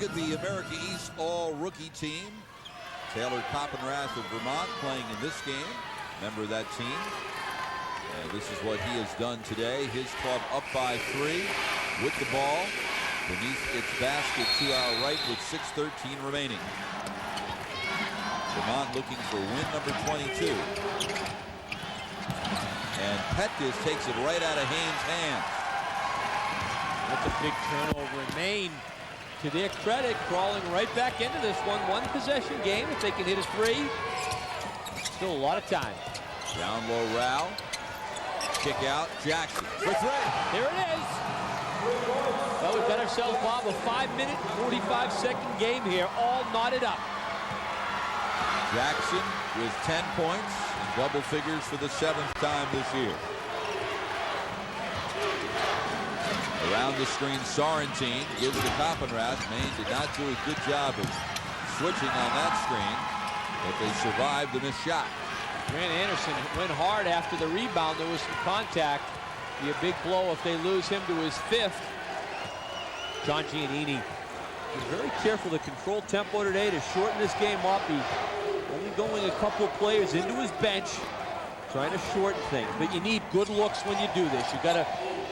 look at the America East All-Rookie team. Taylor Coppenrath of Vermont playing in this game. Member of that team. And this is what he has done today. His club up by 3 with the ball beneath its basket to our right with 6:13 remaining. Vermont looking for win number 22. And Petkus takes it right out of Haynes' hands. That's a big turnover in Maine. To their credit, crawling right back into this one possession game. If they can hit a 3, still a lot of time. Down low, Rao. Kick out, Jackson for 3. There it is. Well, we've got ourselves, Bob, a 5-minute, 45-second game here, all knotted up. Jackson with 10 points, double figures for the 7th time this year. Around the screen, Sorrentine gives to Coppenrath. Maine did not do a good job of switching on that screen, but they survived the missed shot. Grant Anderson went hard after the rebound. There was some contact. Be a big blow if they lose him to his 5th. John Giannini was very careful to control tempo today to shorten this game up. He only going a couple of players into his bench, trying to shorten things. But you need good looks when you do this. You've got to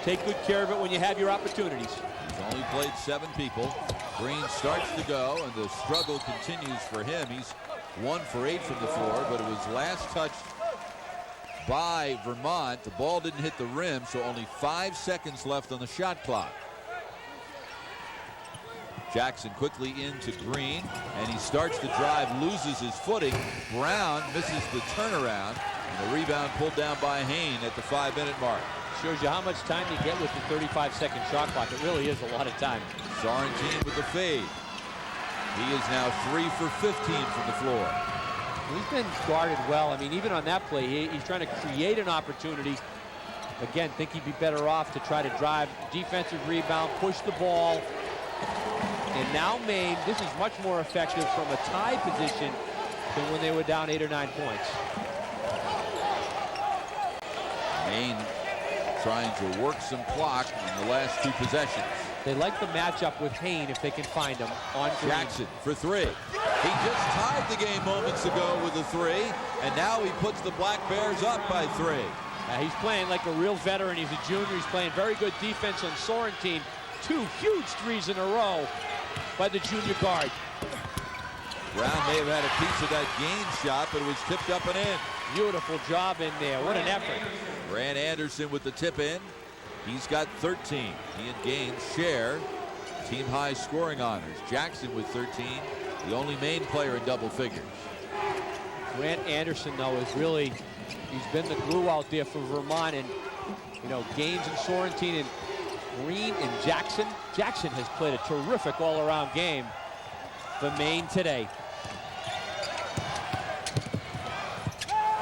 take good care of it when you have your opportunities. He's only played 7 people. Green starts to go, and the struggle continues for him. He's 1 for 8 from the floor, but it was last touched by Vermont. The ball didn't hit the rim, so only 5 seconds left on the shot clock. Jackson quickly into Green, and he starts to drive, loses his footing. Brown misses the turnaround, and the rebound pulled down by Hayne at the 5-minute mark. Shows you how much time you get with the 35-second shot clock. It really is a lot of time. Sorrentine with the fade. He is now 3 for 15 from the floor. He's been guarded well. I mean, even on that play, he's trying to create an opportunity. Again, think he'd be better off to try to drive defensive rebound, push the ball. And now Maine, this is much more effective from a tie position than when they were down 8 or 9 points. Maine trying to work some clock in the last 2 possessions. They like the matchup with Hayne if they can find him on Green. Jackson for 3. He just tied the game moments ago with a 3, and now he puts the Black Bears up by 3. He's playing like a real veteran. He's a junior. He's playing very good defense on Sorrentine. 2 huge 3s in a row by the junior guard. Brown may have had a piece of that Gaines shot, but it was tipped up and in. Beautiful job in there. What an effort. Grant Anderson with the tip in. He's got 13. He and Gaines share team high scoring honors. Jackson with 13, the only Maine player in double figures. Grant Anderson, though, is really, he's been the glue out there for Vermont. And, you know, Gaines and Sorrentine and Green and Jackson. Jackson has played a terrific all-around game for Maine today.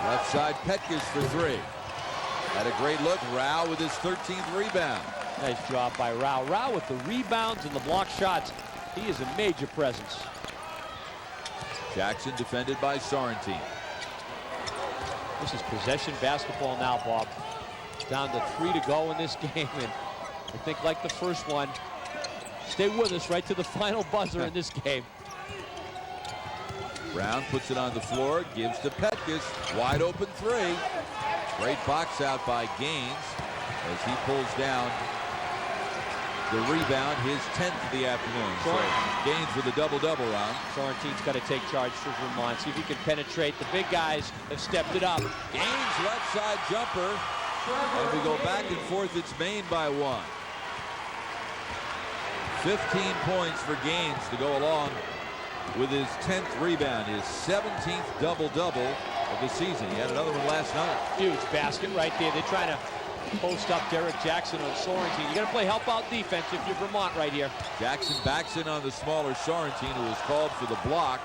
Left side, Petkus for 3. Had a great look. Rao with his 13th rebound. Nice job by Rao. Rao with the rebounds and the block shots. He is a major presence. Jackson defended by Sorrentine. This is possession basketball now, Bob. Down to 3 to go in this game. And I think like the first one, stay with us right to the final buzzer in this game. Brown puts it on the floor, gives to Petkus. Wide open 3. Great box out by Gaines as he pulls down the rebound, his 10th of the afternoon. So Gaines with a double-double round. Sorrentine's got to take charge for Vermont. See if he can penetrate. The big guys have stepped it up. Gaines left side jumper. And we go back and forth. It's Maine by 1. 15 points for Gaines to go along with his 10th rebound, his 17th double-double of the season. He had another one last night. Huge basket right there. They're trying to post up Derek Jackson on Sorrentine. You got to play help-out defense if you're Vermont right here. Jackson backs in on the smaller Sorrentine, who is called for the block.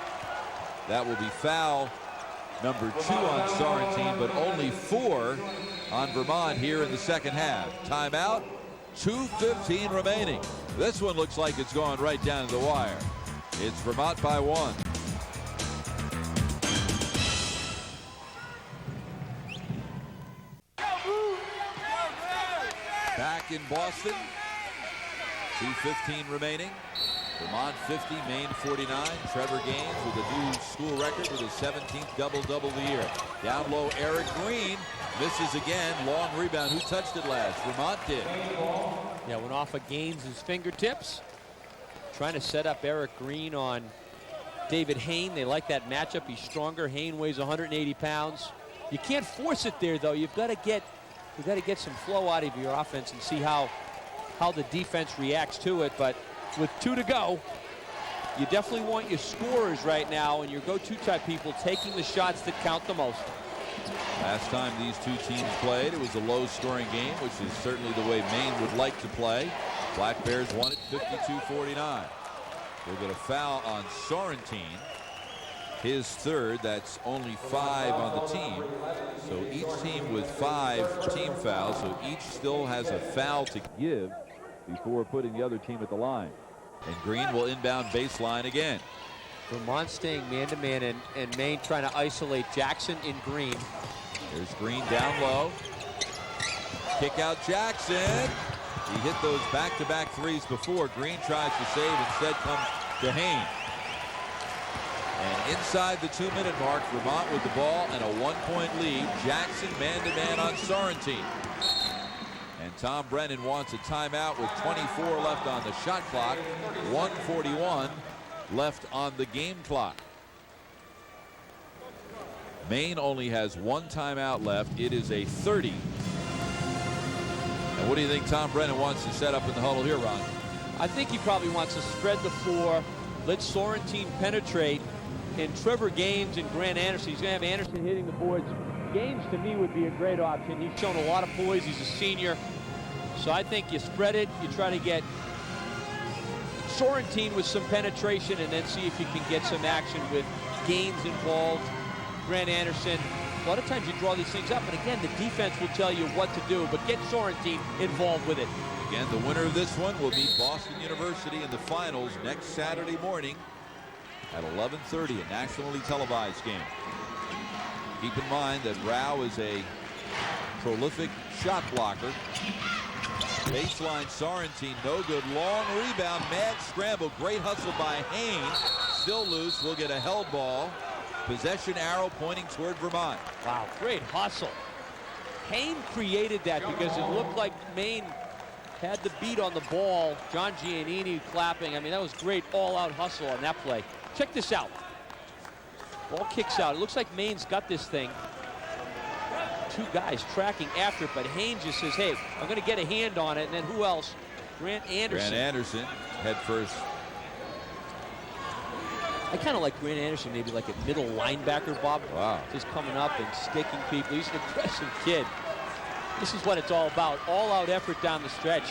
That will be foul number 2 on Sorrentine, but only 4 on Vermont here in the second half. Timeout, 2:15 remaining. This one looks like it's going right down to the wire. It's Vermont by 1. Back in Boston, 2:15 remaining. Vermont 50, Maine 49. Trevor Gaines with a new school record with his 17th double-double of the year. Down low, Eric Green misses again. Long rebound. Who touched it last? Vermont did. Yeah, went off of Gaines' fingertips. Trying to set up Eric Green on David Hain. They like that matchup. He's stronger. Hain weighs 180 pounds. You can't force it there, though. You've got to get some flow out of your offense and see how the defense reacts to it. But with 2 to go, you definitely want your scorers right now and your go-to type people taking the shots that count the most. Last time these two teams played, it was a low-scoring game, which is certainly the way Maine would like to play. Black Bears won it 52-49. We'll get a foul on Sorrentine. His third. That's only 5 on the team. So each team with 5 team fouls. So each still has a foul to give before putting the other team at the line. And Green will inbound baseline again. Vermont staying man-to-man and Maine trying to isolate Jackson in Green. There's Green down low. Kick out Jackson. He hit those back-to-back threes before. Green tries to save, instead comes to Hain. And inside the 2-minute mark, Vermont with the ball and a 1-point lead. Jackson man-to-man on Sorrentine. And Tom Brennan wants a timeout with 24 left on the shot clock. 1:41 left on the game clock. Maine only has 1 timeout left. It is a 30. And what do you think Tom Brennan wants to set up in the huddle here, Ron? I think he probably wants to spread the floor, let Sorrentine penetrate, and Trevor Gaines and Grant Anderson. He's going to have Anderson hitting the boards. Gaines, to me, would be a great option. He's shown a lot of poise. He's a senior. So I think you spread it. You try to get Sorrentine with some penetration and then see if you can get some action with Gaines involved, Grant Anderson. A lot of times you draw these things up, and again, the defense will tell you what to do, but get Sorrentine involved with it. Again, the winner of this one will meet Boston University in the finals next Saturday morning at 11:30, a nationally televised game. Keep in mind that Rao is a prolific shot blocker. Baseline Sorrentine, no good. Long rebound, mad scramble. Great hustle by Hain. Still loose. We'll get a held ball. Possession arrow pointing toward Vermont. Wow, great hustle. Hain created that because it looked like Maine had the beat on the ball. John Giannini clapping. I mean, that was great all-out hustle on that play. Check this out. Ball kicks out. It looks like Maine's got this thing. 2 guys tracking after it, but Hain just says, hey, I'm going to get a hand on it. And then who else? Grant Anderson. Grant Anderson, head first. I kind of like Grant Anderson, maybe like a middle linebacker, Bob. Wow. Just coming up and sticking people. He's an impressive kid. This is what it's all about. All-out effort down the stretch.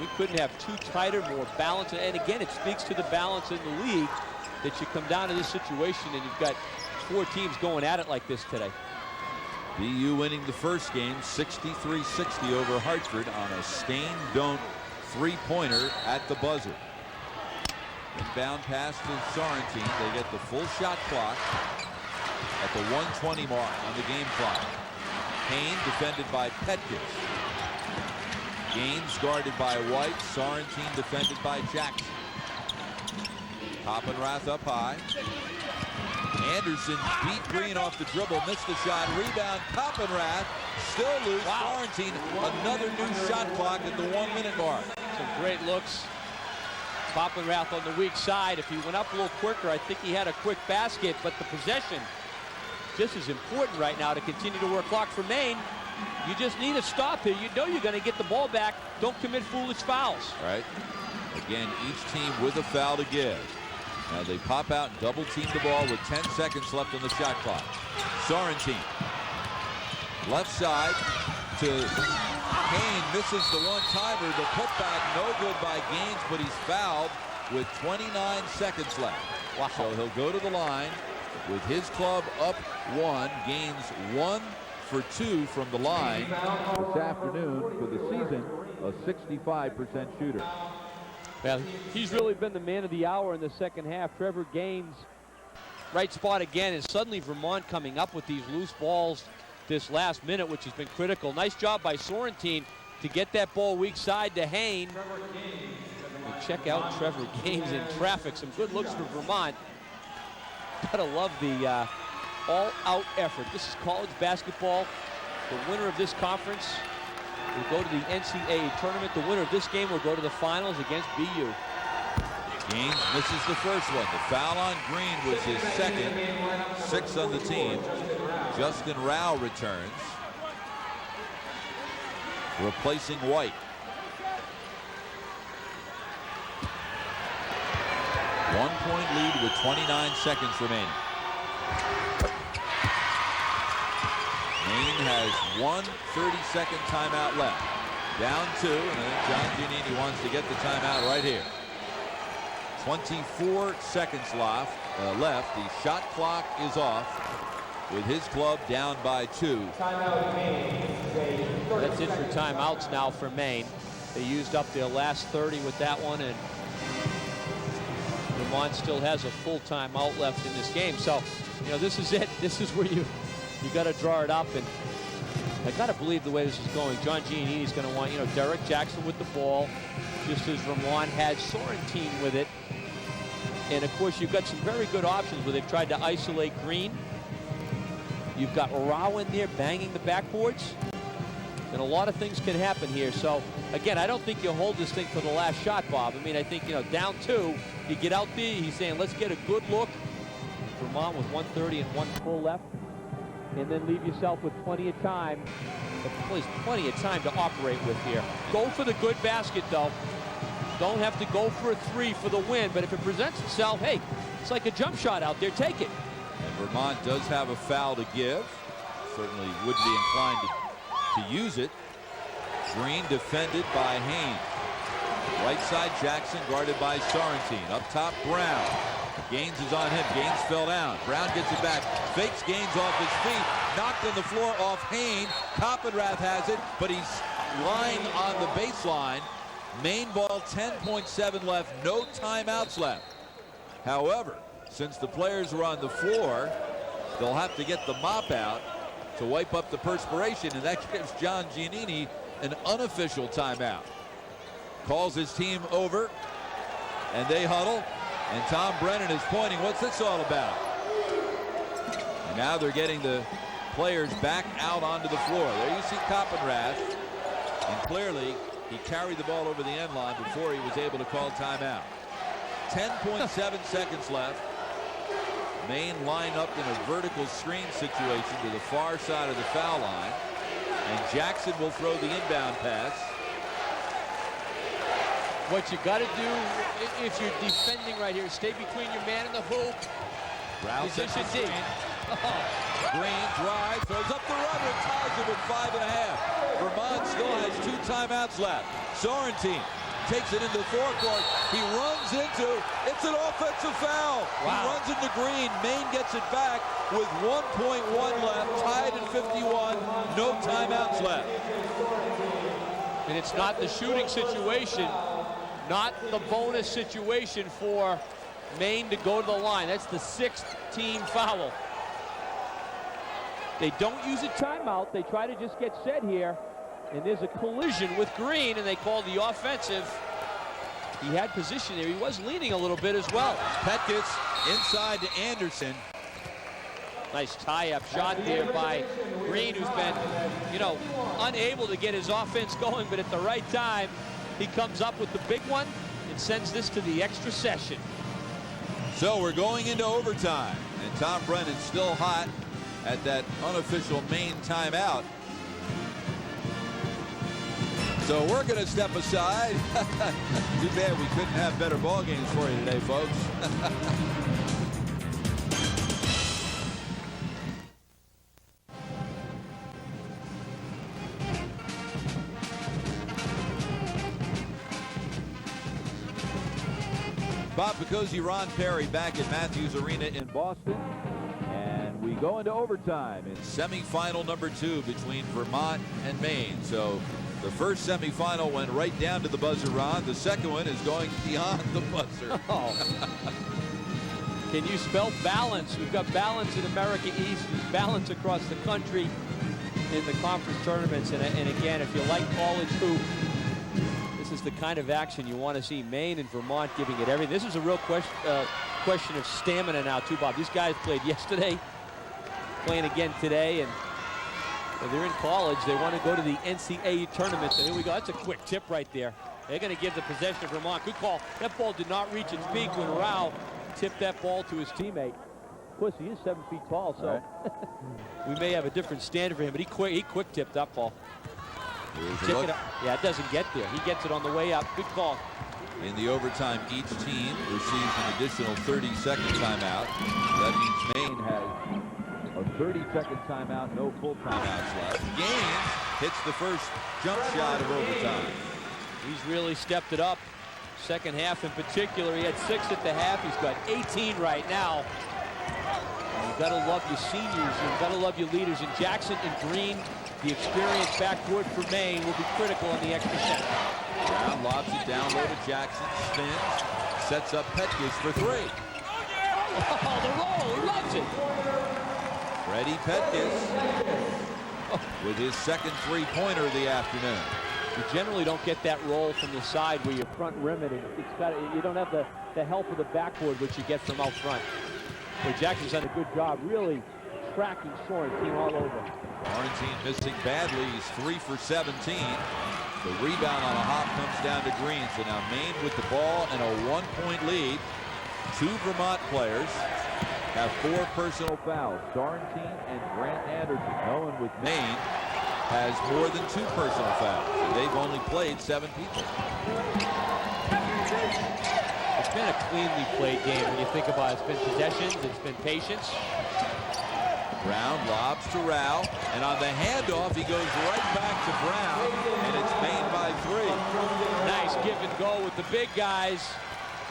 We couldn't have 2 tighter, more balanced. And again, it speaks to the balance in the league that you come down to this situation and you've got 4 teams going at it like this today. BU winning the first game 63-60 over Hartford on a Stain Don't 3-pointer at the buzzer. Inbound pass to Sorrentine. They get the full shot clock at the 1:20 mark on the game clock. Hain defended by Petkins. Gaines guarded by White. Sorrentine defended by Jackson. Hoppenrath up high. Anderson beat Green off the dribble, missed the shot. Rebound, Hoppenrath still loose. Wow. Sorrentine, another new shot clock at the 1-minute mark. Some great looks. Hoppenrath on the weak side. If he went up a little quicker, I think he had a quick basket, but the possession just as important right now to continue to work clock for Maine. You just need a stop here. You know you're going to get the ball back. Don't commit foolish fouls. Right. Again, each team with a foul to give. Now they pop out and double team the ball with 10 seconds left on the shot clock. Sorrentine. Left side to Hain, misses the one-timer. The putback no good by Gaines, but he's fouled with 29 seconds left. Wow. So he'll go to the line with his club up 1. Gaines 1 for 2 from the line this afternoon. For the season, a 65% shooter. Well, he's really been the man of the hour in the second half. Trevor Gaines, right spot again, and suddenly Vermont coming up with these loose balls this last minute, which has been critical. Nice job by Sorrentine to get that ball weak side to Hain. And check out Trevor Gaines in traffic. Some good looks for Vermont. Gotta love the all-out effort. This is college basketball. The winner of this conference will go to the NCAA tournament. The winner of this game will go to the finals against BU. Gaines misses the first one. The foul on Green was his second, 6th on the team. Justin Rao returns, replacing White. 1-point lead with 29 seconds remaining. Maine has one 30-second timeout left. Down 2, and I think John Giannini wants to get the timeout right here. 24 seconds left. The shot clock is off with his club down by 2. That's it for timeouts now for Maine. They used up their last 30 with that one, and Vermont still has a full timeout left in this game. So, you know, this is it. This is where you got to draw it up, and I got to believe the way this is going. John Giannini's going to want, you know, Derek Jackson with the ball, just as Vermont had Sorrentine with it. And of course, you've got some very good options where they've tried to isolate Green. You've got Rao in there banging the backboards, and a lot of things can happen here. So again, I don't think you hold this thing for the last shot, Bob. I mean, I think, you know, down 2, you get out there. He's saying, let's get a good look. Vermont with 1:30 and 1 full left, and then leave yourself with plenty of time. There's plenty of time to operate with here. Go for the good basket, though. Don't have to go for a 3 for the win, but if it presents itself, hey, it's like a jump shot out there. Take it. And Vermont does have a foul to give. Certainly would be inclined to use it. Green defended by Haynes. Right side Jackson guarded by Sorrentine. Up top Brown. Gaines is on him. Gaines fell down. Brown gets it back. Fakes Gaines off his feet. Knocked on the floor off Haynes. Koppenrath has it, but he's lying on the baseline. Maine ball, 10.7 left. No timeouts left. However, since the players are on the floor, they'll have to get the mop out to wipe up the perspiration, and that gives John Giannini an unofficial timeout. Calls his team over, and they huddle, and Tom Brennan is pointing, what's this all about? And now they're getting the players back out onto the floor. There you see Koppenrath, and clearly he carried the ball over the end line before he was able to call timeout. 10.7 seconds left. Maine line up in a vertical screen situation to the far side of the foul line, and Jackson will throw the inbound pass. What you got to do if you're defending right here, stay between your man and the hoop. Position D. Green drive, throws up the rubber, and ties it with 5.5. Vermont still has 2 timeouts left. Sorrentine takes it into the forecourt. He runs into, it's an offensive foul. Wow. He runs into Green. Maine gets it back with 1.1 left, tied at 51. No timeouts left. And it's not the shooting situation, not the bonus situation for Maine to go to the line. That's the 6th team foul. They don't use a timeout. They try to just get set here. And there's a collision with Green, and they call the offensive. He had position there. He was leaning a little bit as well. Petkis inside to Anderson. Nice tie-up shot there by Green, who's been, you know, unable to get his offense going, but at the right time, he comes up with the big one and sends this to the extra session. So we're going into overtime, and Tom Brennan's still hot at that unofficial Maine timeout. So we're going to step aside. Too bad we couldn't have better ball games for you today, folks. Bob Picozzi, Ron Perry back at Matthews Arena in Boston. And we go into overtime in semifinal number 2 between Vermont and Maine. So the first semifinal went right down to the buzzer, Ron. The second one is going beyond the buzzer. Oh. Can you spell balance? We've got balance in America East. There's balance across the country in the conference tournaments. And again, if you like college hoop, this is the kind of action you want to see. Maine and Vermont giving it everything. This is a real question of stamina now, too, Bob. These guys played yesterday, playing again today, and they're in college. They want to go to the NCAA tournament. And here we go. That's a quick tip right there. They're going to give the possession to Vermont. Good call. That ball did not reach its peak when Rao tipped that ball to his teammate. Of course, he is 7 feet tall, so we may have a different standard for him, but he quick tipped that ball. Check it out. Yeah, it doesn't get there. He gets it on the way up. Good call. In the overtime, each team receives an additional 30-second timeout. That means Maine has a 30-second timeout, no full timeouts left. Gaines hits the first jump shot of overtime. He's really stepped it up. Second half in particular, he had 6 at the half. He's got 18 right now. You've got to love your seniors. You've got to love your leaders. And Jackson and Green, the experience backcourt for Maine, will be critical on the extra set. Brown lobs it down low to Jackson, spins, sets up Petkish for 3. Oh, the roll, he loves it. Freddie Petkish with his second three-pointer of the afternoon. You generally don't get that roll from the side where you're front rim it. You don't have the help of the backboard, which you get from out front. But Jackson's done a good job really tracking Sorrentine all over. Sorrentine missing badly. He's 3 for 17. The rebound on a hop comes down to Green. So now Maine with the ball and a 1-point lead. 2 Vermont players have 4 personal fouls. Sorrentine and Grant Anderson. No one with Maine has more than 2 personal fouls. They've only played 7 people. It's been a cleanly played game when you think about it. It's been possessions, it's been patience. Brown lobs to Rao, and on the handoff he goes right back to Brown, and it's Maine by 3. Nice give and go with the big guys.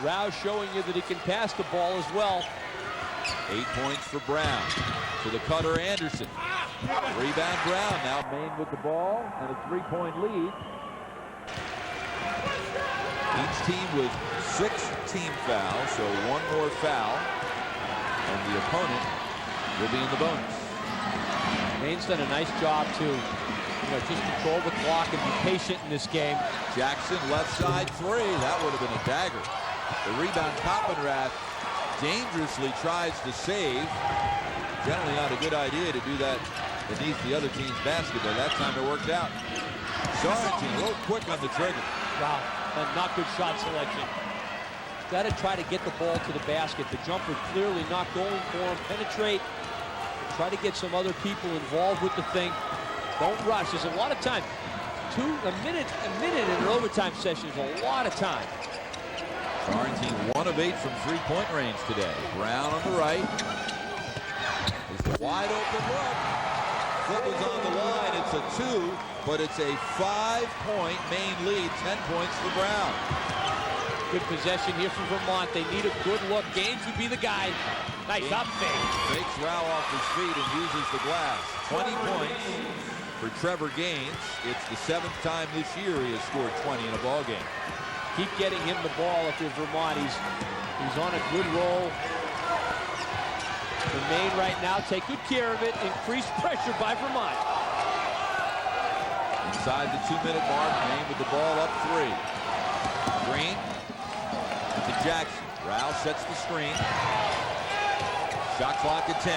Rao showing you that he can pass the ball as well. 8 points for Brown. To the cutter Anderson. Rebound Brown. Now Maine with the ball and a 3-point lead. Each team with 6 team fouls, so 1 more foul, and the opponent will be in the bonus. Maine's done a nice job to, just control the clock and be patient in this game. Jackson left side 3. That would have been a dagger. The rebound Koppenrath dangerously tries to save. Generally not a good idea to do that beneath the other team's basket, but that time it worked out. Sorrentine a little quick on the trigger. Wow, and not good shot selection. Got to try to get the ball to the basket. The jumper clearly not going for him. Penetrate. Try to get some other people involved with the thing. Don't rush. There's a lot of time. A minute in an overtime session is a lot of time. Sorrentine 1 of 8 from 3-point range today. Brown on the right. It's a wide open look. Foot was on the line. It's a 2, but it's a 5-point Maine lead. 10 points for Brown. Good possession here from Vermont. They need a good look. Gaines would be the guy. Nice up fake. Takes Rao off his feet and uses the glass. 20 points for Trevor Gaines. It's the 7th time this year he has scored 20 in a ball game. Keep getting him the ball if you're Vermont. He's on a good roll. The Maine right now take good care of it. Increased pressure by Vermont. Inside the 2-minute mark, Maine with the ball up 3. Green to Jackson. Rao sets the screen. Shot clock at 10.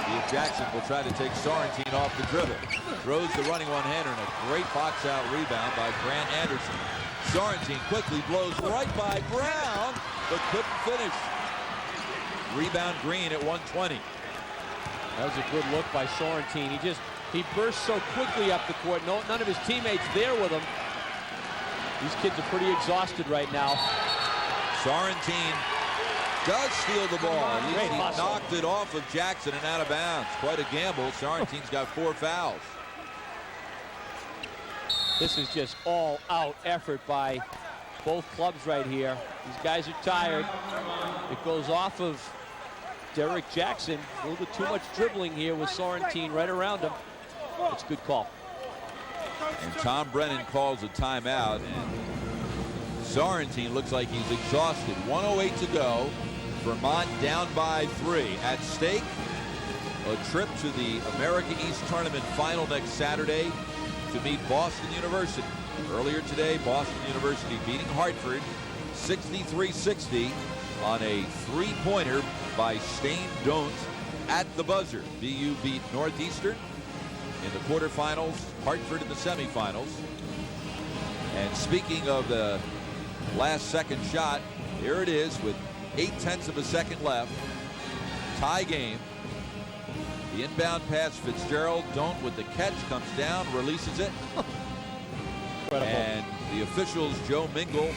See if Jackson will try to take Sorrentine off the dribble. Throws the running one-hander and a great box-out rebound by Grant Anderson. Sorrentine quickly blows right by Brown, but couldn't finish. Rebound Green at 120. That was a good look by Sorrentine. He burst so quickly up the court. None of his teammates there with him. These kids are pretty exhausted right now. Sorrentine does steal the ball. At least he hustle. knocked it off of Jackson and out of bounds. Quite a gamble. Sorrentine's got 4 fouls. This is just all-out effort by both clubs right here. These guys are tired. It goes off of Derek Jackson. A little bit too much dribbling here with Sorrentine right around him. It's a good call. And Tom Brennan calls a timeout. And Sorrentine looks like he's exhausted. 1:08 to go. Vermont down by 3. At stake, a trip to the America East Tournament final next Saturday to meet Boston University. Earlier today, Boston University beating Hartford 63-60 on a three-pointer by Stain Don't at the buzzer. BU beat Northeastern in the quarterfinals, Hartford in the semifinals. And speaking of the last second shot, here it is with 0.8 of a second left. Tie game. The inbound pass, Fitzgerald, Don't with the catch, comes down, releases it. Incredible. And the officials, Joe Mingle,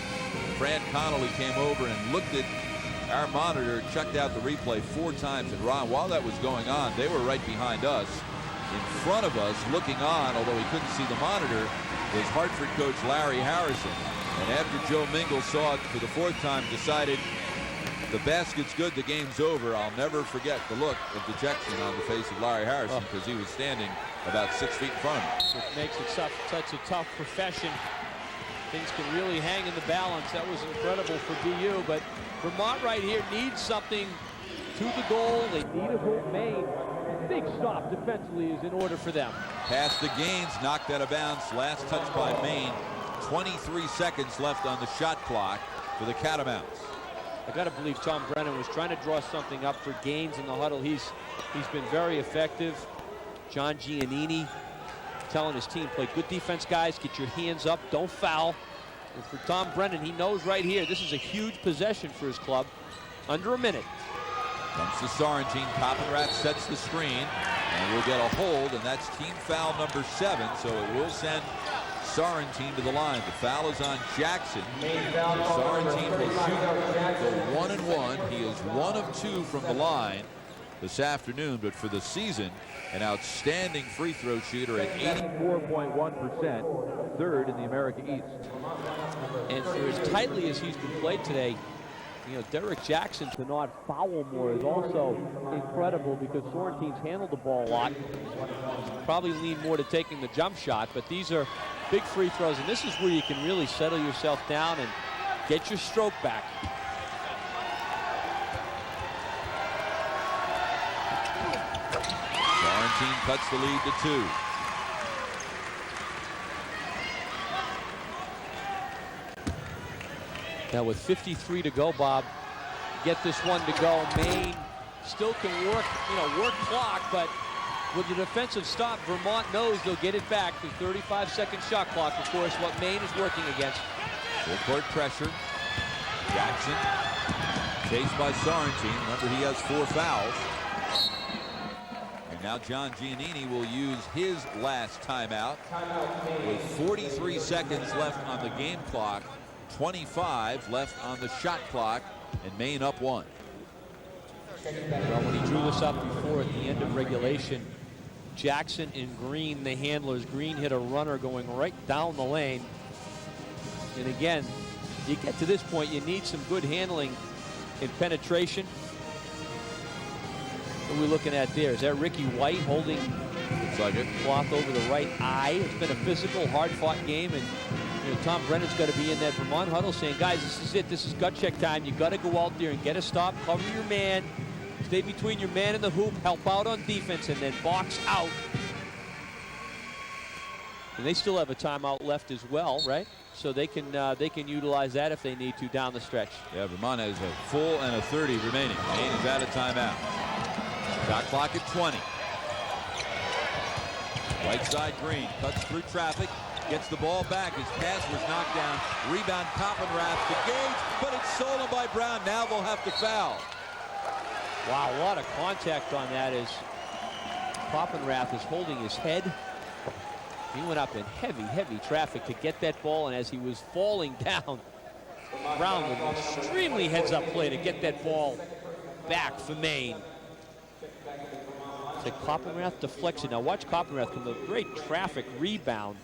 Fran Connolly, came over and looked at our monitor, checked out the replay 4 times. And Ron, while that was going on, they were right behind us. In front of us, looking on, although he couldn't see the monitor, was Hartford coach Larry Harrison. And after Joe Mingle saw it for the 4th time, decided the basket's good, the game's over. I'll never forget the look of dejection on the face of Larry Harrison, because he was standing about 6 feet in front of him. It makes it such a tough profession. Things can really hang in the balance. That was incredible for BU, but Vermont right here needs something to the goal. They need a hoop. Maine, big stop defensively is in order for them. Pass to Gaines, knocked out of bounds. Last touch by Maine. 23 seconds left on the shot clock for the Catamounts. I got to believe Tom Brennan was trying to draw something up for Gaines in the huddle. He's been very effective. John Giannini telling his team, play good defense, guys. Get your hands up. Don't foul. And for Tom Brennan, he knows right here, this is a huge possession for his club. Under a minute. Comes to Sorrentine. Coppenrath sets the screen, and we'll get a hold, and that's team foul number 7, so it will send Sorrentine to the line. The foul is on Jackson. Sorrentine will shoot the 1-and-1. He is 1 of 2 from the line this afternoon, but for the season, an outstanding free throw shooter at 84.1%, 3rd in the America East. And for as tightly as he's been played today, you know, Derek Jackson to not foul more is also incredible, because Sorrentine's handled the ball a lot. Probably lean more to taking the jump shot, but these are big free throws, and this is where you can really settle yourself down and get your stroke back. Sorrentine cuts the lead to 2. Now with 53 to go, Bob, get this one to go. Maine still can work clock, but with the defensive stop, Vermont knows they'll get it back. The 35-second shot clock, of course, what Maine is working against. Full court pressure. Jackson chased by Sorrentine. Remember, he has 4 fouls. And now John Giannini will use his last timeout with 43 seconds left on the game clock. 25 left on the shot clock, and Maine up 1. Well, when he drew this up before at the end of regulation, Jackson and Green, the handlers, Green hit a runner going right down the lane. And again, you get to this point, you need some good handling and penetration. What are we looking at there? Is that Ricky White holding, looks like it, cloth over the right eye? It's been a physical, hard-fought game, and you know, Tom Brennan's got to be in that Vermont huddle saying, guys, this is it. This is gut check time. You got to go out there and get a stop, cover your man, stay between your man and the hoop, help out on defense, and then box out. And they still have a timeout left as well, right? So they can utilize that if they need to down the stretch. Yeah, Vermont has a full and a 30 remaining. Maine is out of timeout. Shot clock at 20. Right side, Green cuts through traffic, gets the ball back. His pass was knocked down. Rebound, Coppenrath to Gage, but it's stolen by Brown. Now they'll have to foul. Wow, a lot of contact on that as Coppenrath is holding his head. He went up in heavy traffic to get that ball, and as he was falling down, Brown with an extremely heads-up play to get that ball back for Maine. It's a Coppenrath deflection. Now watch Coppenrath come with a great traffic rebound.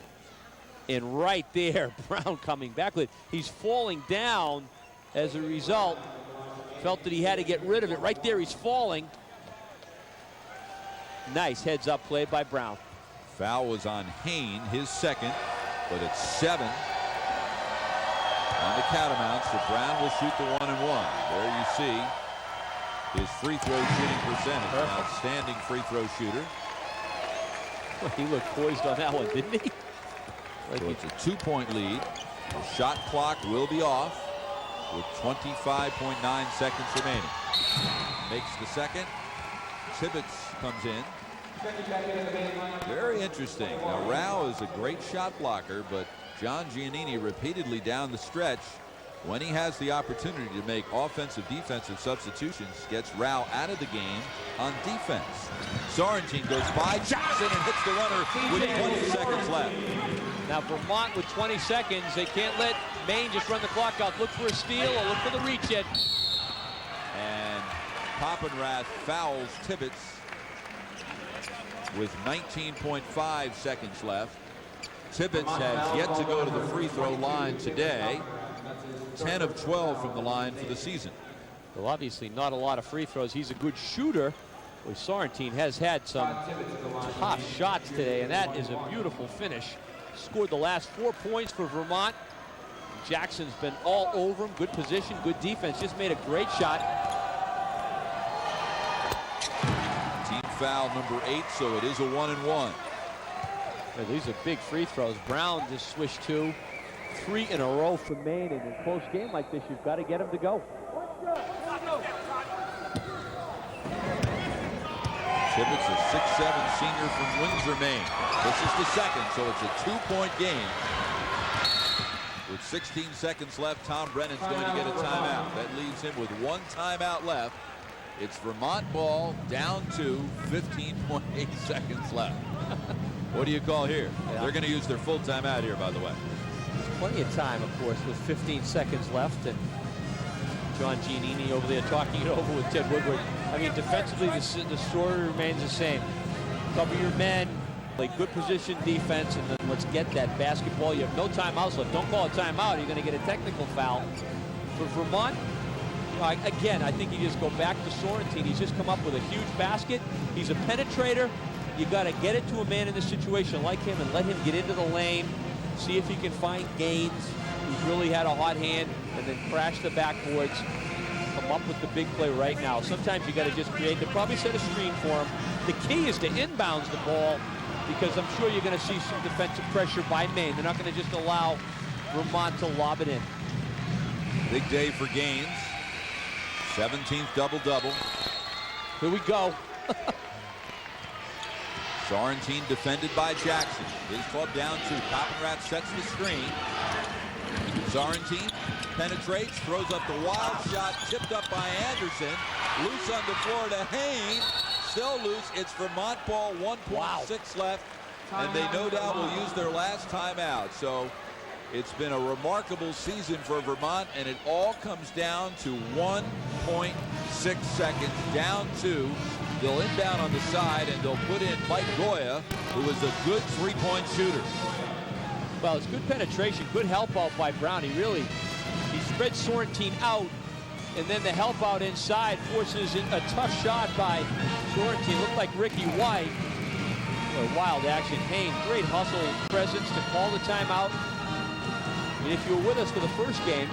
And right there, Brown coming back with it. He's falling down as a result. Felt that he had to get rid of it. Right there, he's falling. Nice heads-up play by Brown. Foul was on Hain, his second, but it's 7 on the Catamounts. So Brown will shoot the 1-and-1. There you see his free throw shooting percentage. An outstanding free throw shooter. Well, he looked poised on that one, didn't he? So it's a 2-point lead. The shot clock will be off with 25.9 seconds remaining. Makes the second. Tibbetts comes in. Very interesting. Now, Rao is a great shot blocker, but John Giannini repeatedly down the stretch, when he has the opportunity to make offensive defensive substitutions, gets Rao out of the game on defense. Sorrentine goes by Jackson and hits the runner with 20 seconds left. Now Vermont with 20 seconds, they can't let Maine just run the clock out. Look for a steal or look for the reach in. And Poppenrath fouls Tibbetts with 19.5 seconds left. Tibbetts has yet to go to the free throw line today. 10 of 12 from the line for the season. Well, obviously not a lot of free throws. He's a good shooter. Well, Sorrentine has had some tough shots today, and that is a beautiful finish. Scored the last 4 points for Vermont. Jackson's been all over him. Good position, good defense. Just made a great shot. Team foul number 8, so it is a 1-and-1. Yeah, these are big free throws. Brown just swished 2. 3 in a row for Maine, and in a close game like this, you've got to get him to go. Tibbetts, a 6'7" senior from Windsor, Maine. This is the second, so it's a 2-point game. With 16 seconds left, Tom Brennan's going to get a timeout. That leaves him with 1 timeout left. It's Vermont ball, down to 15.8 seconds left. What do you call here? Yeah. They're going to use their full timeout here, by the way. There's plenty of time, of course, with 15 seconds left, and John Giannini over there talking it over with Ted Woodward. I mean, defensively, the story remains the same. Cover your men, play good position defense, and then let's get that basketball. You have no timeouts left. Don't call a timeout. You're going to get a technical foul. For Vermont, again, I think you just go back to Sorrentine. He's just come up with a huge basket. He's a penetrator. You got to get it to a man in this situation like him and let him get into the lane, see if he can find Gaines, who's really had a hot hand, and then crash the backboards. Come up with the big play right now. Sometimes you got to just create. They probably set a screen for him. The key is to inbounds the ball, because I'm sure you're going to see some defensive pressure by Maine. They're not going to just allow Vermont to lob it in. Big day for Gaines. 17th double-double. Here we go. Sorrentine defended by Jackson. His club down 2. Poppenrath sets the screen. Sorrentine penetrates, throws up the wild shot, tipped up by Anderson. Loose on the floor to Hayne. Still loose. It's Vermont ball, 1.6 left. And they no doubt will use their last timeout. So it's been a remarkable season for Vermont, and it all comes down to 1.6 seconds. Down 2. They'll inbound on the side, and they'll put in Mike Goya, who is a good 3-point shooter. Well, it's good penetration, good help out by Brown. He spreads Sorrentine out, and then the help out inside forces a tough shot by Sorrentine. Looked like Ricky White. A wild action. Hayne, great hustle presence to call the timeout. And if you were with us for the first game,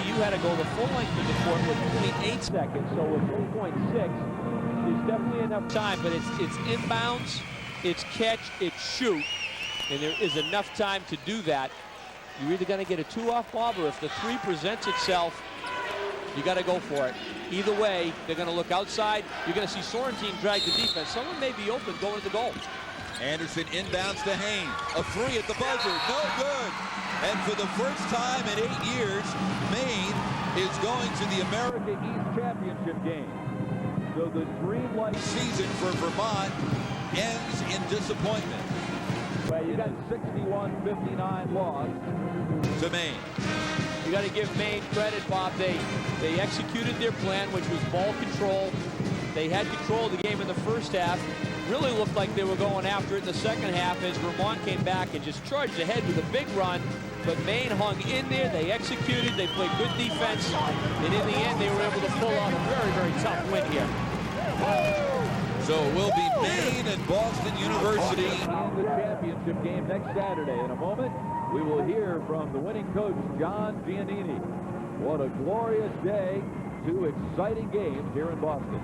you had to go the full length of the court with only 8 seconds. So with 3.6. There's definitely enough time, but it's inbounds, it's catch, it's shoot, and there is enough time to do that. You're either going to get a 2-off ball, or if the 3 presents itself, you got to go for it. Either way, they're going to look outside. You're going to see Sorrentine drag the defense. Someone may be open going to the goal. Anderson inbounds to Hayne. A 3 at the buzzer, no good. And for the first time in 8 years, Maine is going to the America East Championship game. So the dreamlike season for Vermont ends in disappointment. Well, you got 61-59 loss to Maine. You got to give Maine credit, Bob. They executed their plan, which was ball control. They had control of the game in the first half. Really looked like they were going after it in the second half as Vermont came back and just charged ahead with a big run. But Maine hung in there. They executed. They played good defense. And in the end, they were able to pull out a very, very tough win here. So it will be Maine and Boston University in the championship game next Saturday. In a moment, we will hear from the winning coach, John Giannini. What a glorious day. 2 exciting games here in Boston.